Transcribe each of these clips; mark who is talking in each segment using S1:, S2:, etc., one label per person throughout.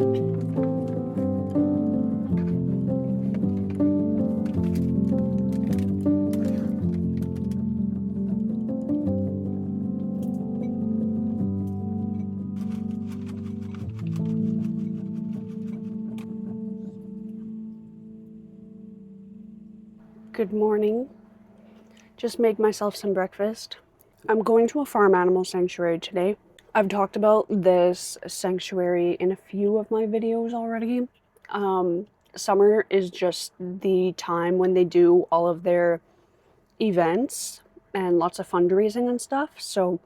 S1: Good morning. Just made myself some breakfast. I'm going to a farm animal sanctuary today. I've talked about this sanctuary in a few of my videos already. Summer is just the time when they do all of their events and lots of fundraising and stuff. So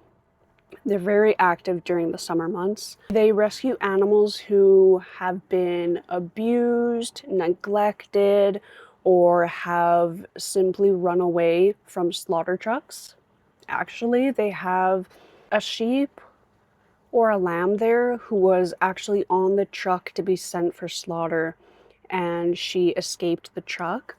S1: they're very active during the summer months. They rescue animals who have been abused, neglected, or have simply run away from slaughter trucks. Actually, they have a sheep or a lamb there who was actually on the truck to be sent for slaughter, and she escaped the truck.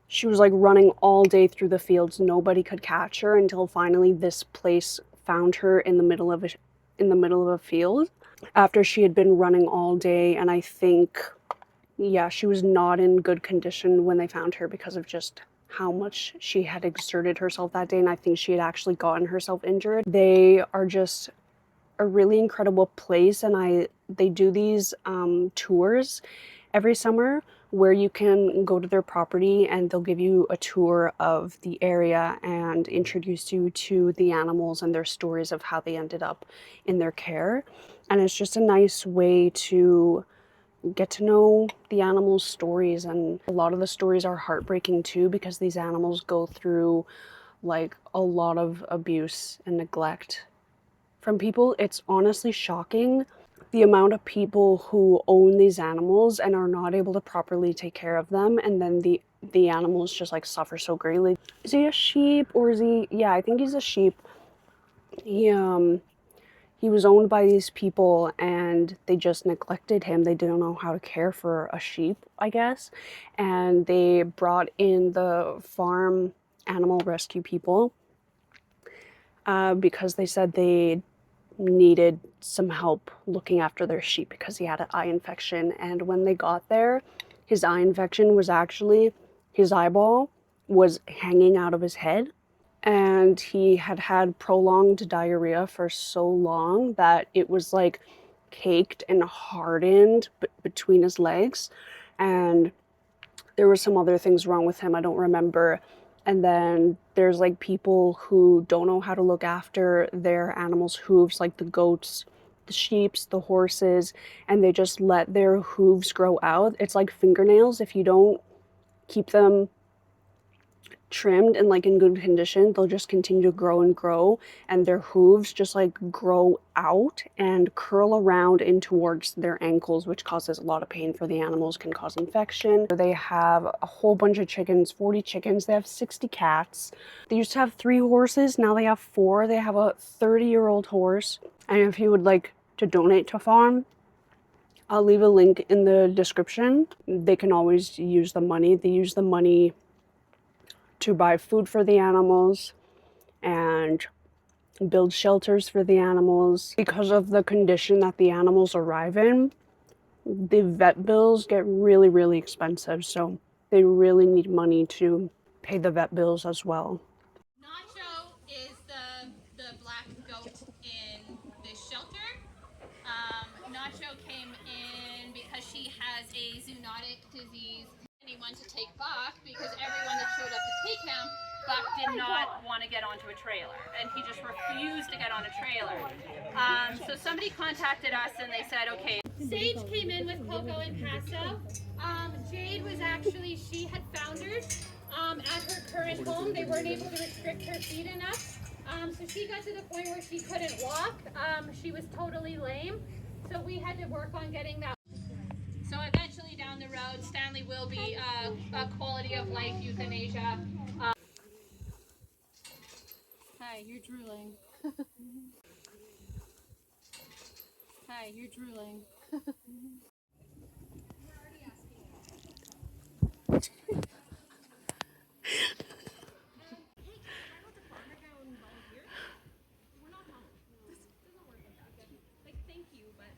S1: She was like running all day through the fields. Nobody could catch her until finally this place found her in the middle of a field after she had been running all day. And I think, yeah, she was not in good condition when they found her because of just how much she had exerted herself that day, and I think she had actually gotten herself injured. They are just a really incredible place, and they do these tours every summer where you can go to their property and they'll give you a tour of the area and introduce you to the animals and their stories of how they ended up in their care. And it's just a nice way to get to know the animals' stories, and a lot of the stories are heartbreaking too because these animals go through like a lot of abuse and neglect from people. It's honestly shocking the amount of people who own these animals and are not able to properly take care of them, and then the animals just like suffer so greatly. Is he a sheep or is he? Yeah, I think he's a sheep. He was owned by these people and they just neglected him. They didn't know how to care for a sheep, I guess. And they brought in the farm animal rescue people because they said they needed some help looking after their sheep because he had an eye infection. And when they got there, his eye infection was actually, his eyeball was hanging out of his head. And he had had prolonged diarrhea for so long that it was like caked and hardened between his legs. And there were some other things wrong with him, I don't remember. And then there's like people who don't know how to look after their animals' hooves, like the goats, the sheeps, the horses, and they just let their hooves grow out. It's like fingernails. If you don't keep them trimmed and like in good condition, they'll just continue to grow and grow, and their hooves just like grow out and curl around in towards their ankles, which causes a lot of pain for the animals, can cause infection. They have a whole bunch of chickens, 40 chickens. They have 60 cats. They used to have 3 horses, now they have 4. They have a 30-year-old horse. And if you would like to donate to farm, I'll leave a link in the description. They can always use the money. They use the money to buy food for the animals and build shelters for the animals. Because of the condition that the animals arrive in, the vet bills get really, really expensive. So they really need money to pay the vet bills as well.
S2: Nacho is the black goat in this shelter. Nacho came in because she has a zoonotic disease. Anyone to take Buck because everyone that showed up to take him, Buck did not want to get onto a trailer, and he just refused to get on a trailer. So somebody contacted us and they said, okay. Sage came in with Coco and Paso. Jade was actually, she had foundered at her current home. They weren't able to restrict her feet enough. So she got to the point where she couldn't walk. She was totally lame. So we had to work on getting that. So eventually down the road, Stanley will be a quality of life euthanasia. Hi, you're drooling. Hi, you're drooling. Thank you, but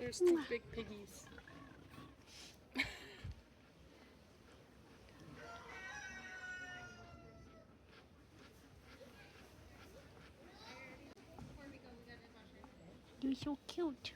S3: There's two big piggies.
S1: You're so cute.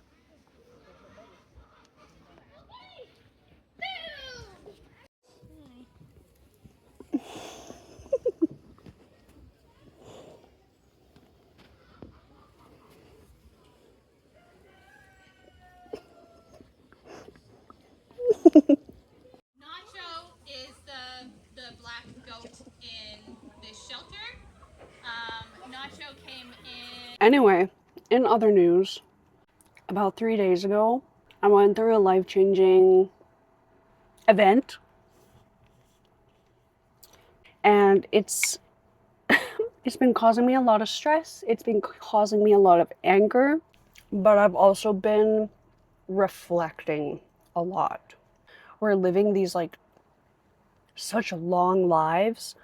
S2: Nacho is the black goat in this shelter. Nacho came in.
S1: Anyway, in other news, about 3 days ago, I went through a life-changing event, and it's been causing me a lot of stress. It's been causing me a lot of anger, but I've also been reflecting a lot. We're living these like such long lives,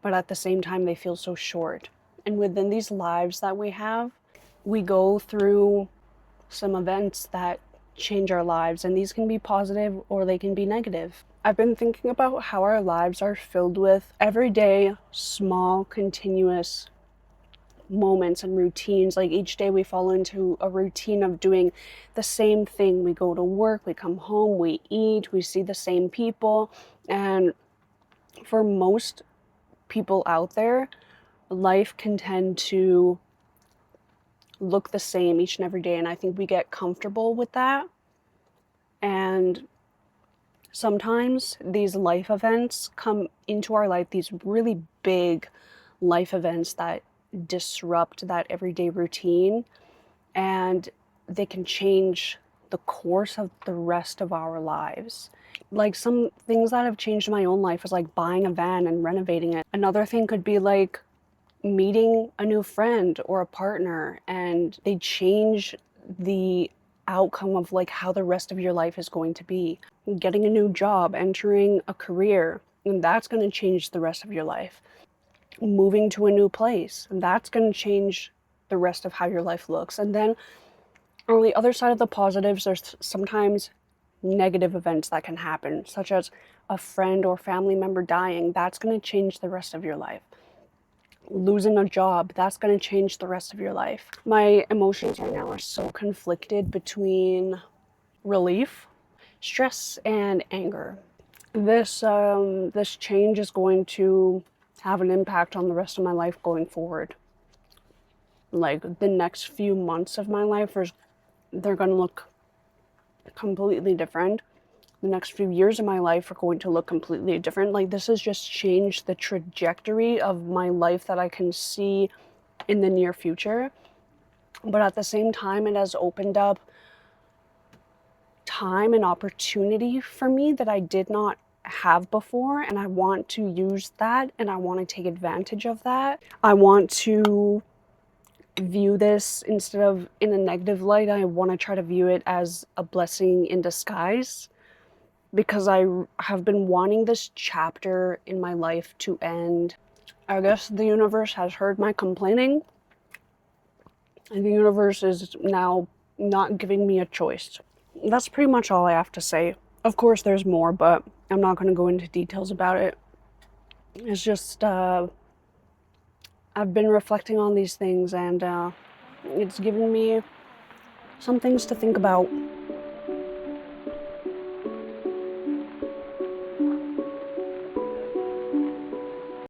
S1: but at the same time they feel so short. And within these lives that we have, we go through some events that change our lives, and these can be positive or they can be negative. I've been thinking about how our lives are filled with everyday, small, continuous moments and routines. Like each day we fall into a routine of doing the same thing. We go to work, we come home, we eat, we see the same people. And for most people out there, life can tend to look the same each and every day. And I think we get comfortable with that. And sometimes these life events come into our life, these really big life events that disrupt that everyday routine, and they can change the course of the rest of our lives. Like some things that have changed my own life is like buying a van and renovating it. Another thing could be like meeting a new friend or a partner, and they change the outcome of like how the rest of your life is going to be. Getting a new job, entering a career, and that's going to change the rest of your life. Moving to a new place, and that's going to change the rest of how your life looks. And then on the other side of the positives, there's sometimes negative events that can happen, such as a friend or family member dying. That's going to change the rest of your life. Losing a job, that's going to change the rest of your life. My emotions right now are so conflicted between relief, stress, and anger. This change is going to have an impact on the rest of my life going forward. Like the next few months of my life, they're going to look completely different. The next few years of my life are going to look completely different. Like this has just changed the trajectory of my life that I can see in the near future. But at the same time, it has opened up time and opportunity for me that I did not have before, and I want to use that, and I want to take advantage of that. I want to view this, instead of in a negative light, I want to try to view it as a blessing in disguise, because I have been wanting this chapter in my life to end. I guess the universe has heard my complaining, and the universe is now not giving me a choice. That's pretty much all I have to say. Of course, there's more, but I'm not going to go into details about it. It's just, I've been reflecting on these things, and it's given me some things to think about.